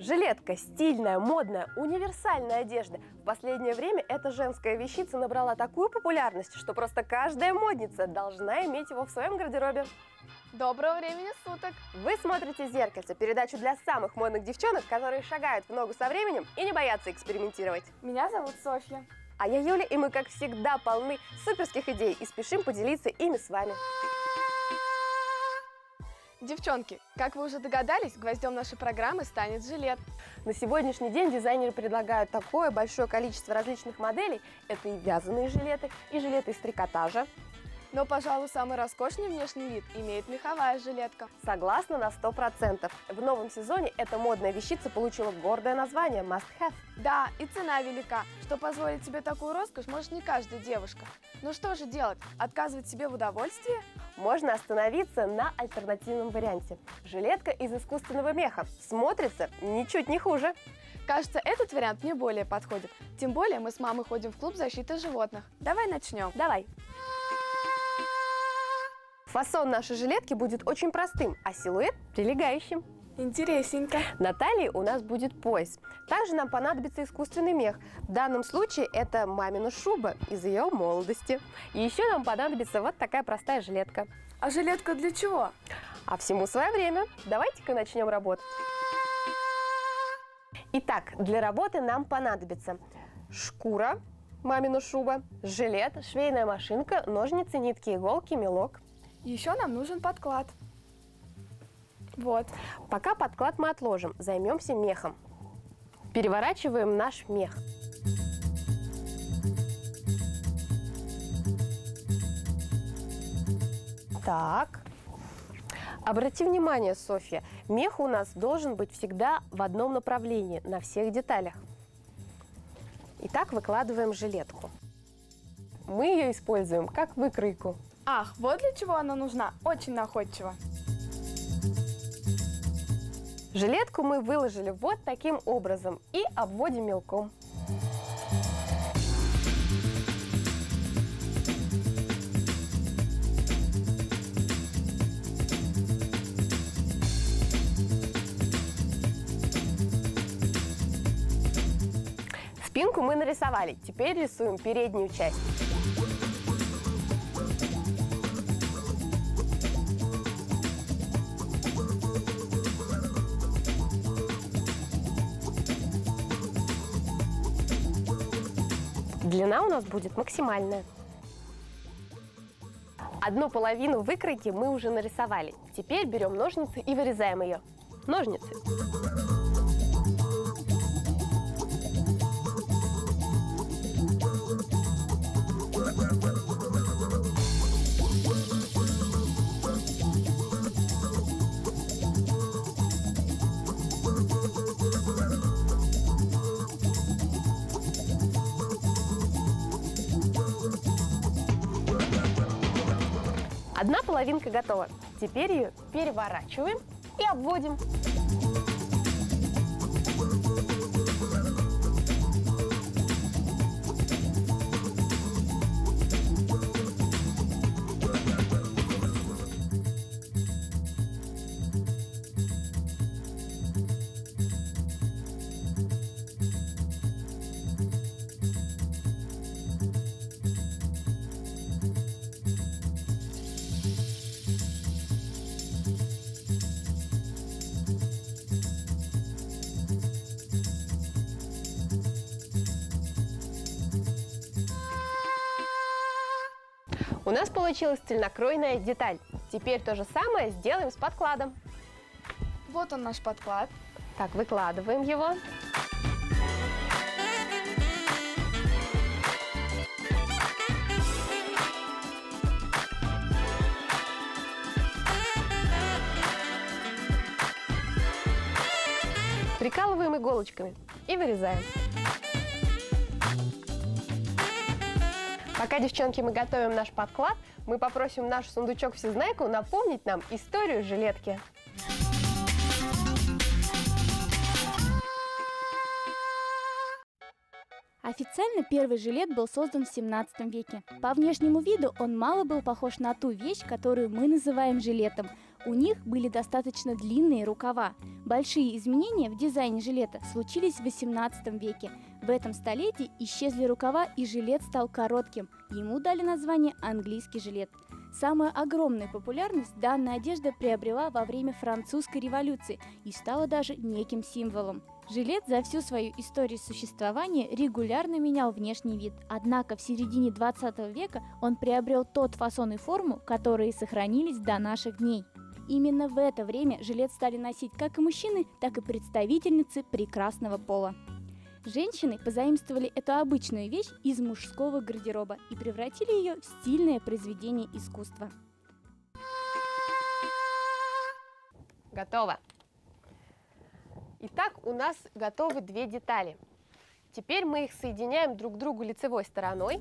Жилетка – стильная, модная, универсальная одежда. В последнее время эта женская вещица набрала такую популярность, что просто каждая модница должна иметь его в своем гардеробе. Доброго времени суток! Вы смотрите «Зеркальце» – передачу для самых модных девчонок, которые шагают в ногу со временем и не боятся экспериментировать. Меня зовут Софья. А я Юля, и мы, как всегда, полны суперских идей и спешим поделиться ими с вами. Девчонки, как вы уже догадались, гвоздем нашей программы станет жилет. На сегодняшний день дизайнеры предлагают такое большое количество различных моделей. Это и вязаные жилеты, и жилеты из трикотажа. Но, пожалуй, самый роскошный внешний вид имеет меховая жилетка. Согласна на 100%. В новом сезоне эта модная вещица получила гордое название Must Have. Да, и цена велика, что позволить себе такую роскошь может не каждая девушка. Ну что же делать? Отказывать себе в удовольствии? Можно остановиться на альтернативном варианте. Жилетка из искусственного меха. Смотрится ничуть не хуже. Кажется, этот вариант мне более подходит. Тем более мы с мамой ходим в клуб защиты животных. Давай начнем. Давай. Фасон нашей жилетки будет очень простым, а силуэт прилегающим. Интересненько. На талии у нас будет пояс. Также нам понадобится искусственный мех. В данном случае это мамина шуба из ее молодости. И еще нам понадобится вот такая простая жилетка. А жилетка для чего? А всему свое время. Давайте-ка начнем работать. Итак, для работы нам понадобится шкура, мамина шуба, жилет, швейная машинка, ножницы, нитки, иголки, мелок. Еще нам нужен подклад. Вот. Пока подклад мы отложим, займемся мехом. Переворачиваем наш мех. Так. Обрати внимание, Софья, мех у нас должен быть всегда в одном направлении, на всех деталях. Итак, выкладываем жилетку. Мы ее используем как выкройку. Ах, вот для чего она нужна. Очень находчиво. Жилетку мы выложили вот таким образом и обводим мелком. Спинку мы нарисовали, теперь рисуем переднюю часть. Длина у нас будет максимальная. Одну половину выкройки мы уже нарисовали. Теперь берем ножницы и вырезаем ее. Ножницы. Одна половинка готова. Теперь ее переворачиваем и обводим. У нас получилась цельнокроенная деталь. Теперь то же самое сделаем с подкладом. Вот он наш подклад. Так, выкладываем его. Прикалываем иголочками и вырезаем. Пока, девчонки, мы готовим наш подклад, мы попросим наш сундучок-всезнайку напомнить нам историю жилетки. Официально первый жилет был создан в 17 веке. По внешнему виду он мало был похож на ту вещь, которую мы называем жилетом. У них были достаточно длинные рукава. Большие изменения в дизайне жилета случились в XVIII веке. В этом столетии исчезли рукава, и жилет стал коротким. Ему дали название английский жилет. Самую огромную популярность данная одежда приобрела во время Французской революции и стала даже неким символом. Жилет за всю свою историю существования регулярно менял внешний вид, однако в середине 20 века он приобрел тот фасон и форму, которые сохранились до наших дней. Именно в это время жилет стали носить как и мужчины, так и представительницы прекрасного пола. Женщины позаимствовали эту обычную вещь из мужского гардероба и превратили ее в стильное произведение искусства. Готово. Итак, у нас готовы две детали. Теперь мы их соединяем друг к другу лицевой стороной.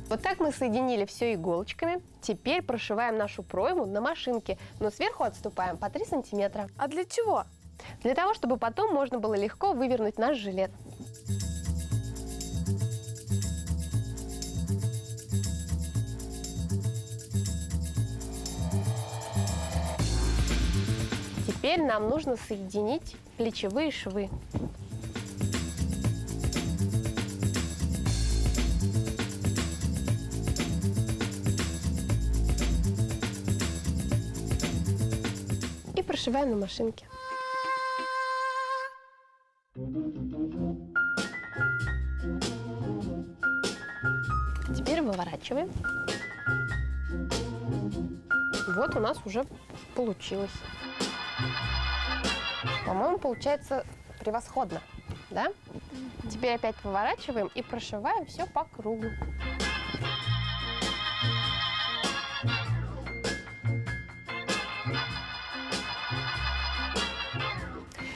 Вот так мы соединили все иголочками. Теперь прошиваем нашу пройму на машинке, но сверху отступаем по 3 сантиметра. А для чего? Для того, чтобы потом можно было легко вывернуть наш жилет. Теперь нам нужно соединить плечевые швы. И прошиваем на машинке. Теперь выворачиваем. Вот у нас уже получилось. По-моему, получается превосходно, да? Теперь опять поворачиваем и прошиваем все по кругу.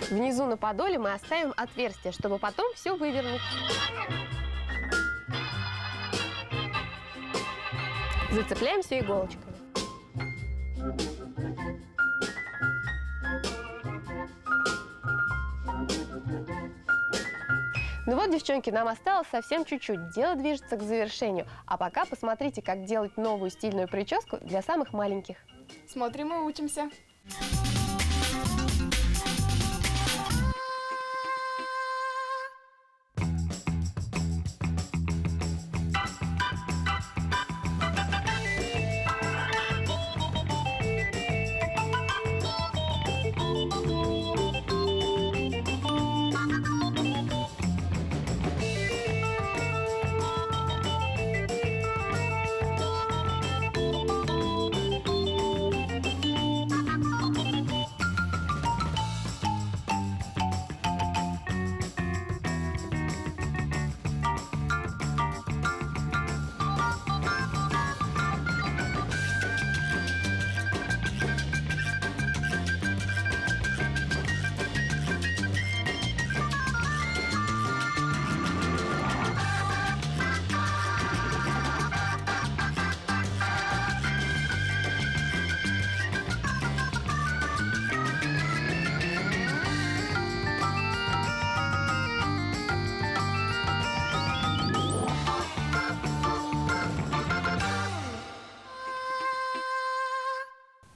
Внизу на подоле мы оставим отверстие, чтобы потом все вывернуть. Зацепляем все иголочками. Ну вот, девчонки, нам осталось совсем чуть-чуть. Дело движется к завершению. А пока посмотрите, как делать новую стильную прическу для самых маленьких. Смотрим и учимся.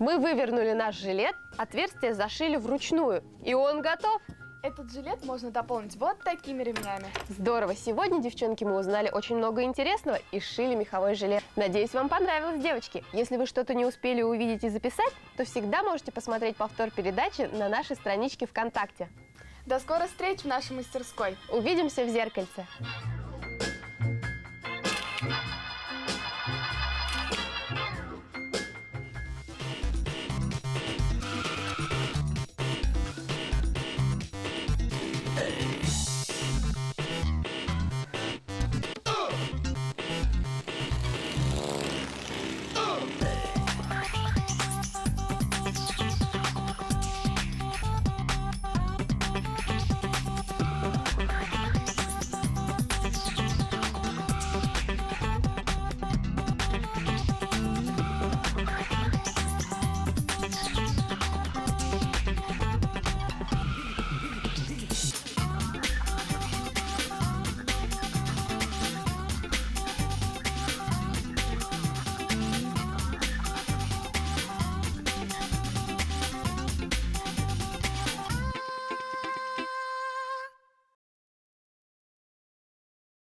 Мы вывернули наш жилет, отверстие зашили вручную, и он готов. Этот жилет можно дополнить вот такими ремнями. Здорово! Сегодня, девчонки, мы узнали очень много интересного и сшили меховой жилет. Надеюсь, вам понравилось, девочки. Если вы что-то не успели увидеть и записать, то всегда можете посмотреть повтор передачи на нашей страничке ВКонтакте. До скорой встречи в нашей мастерской. Увидимся в зеркальце!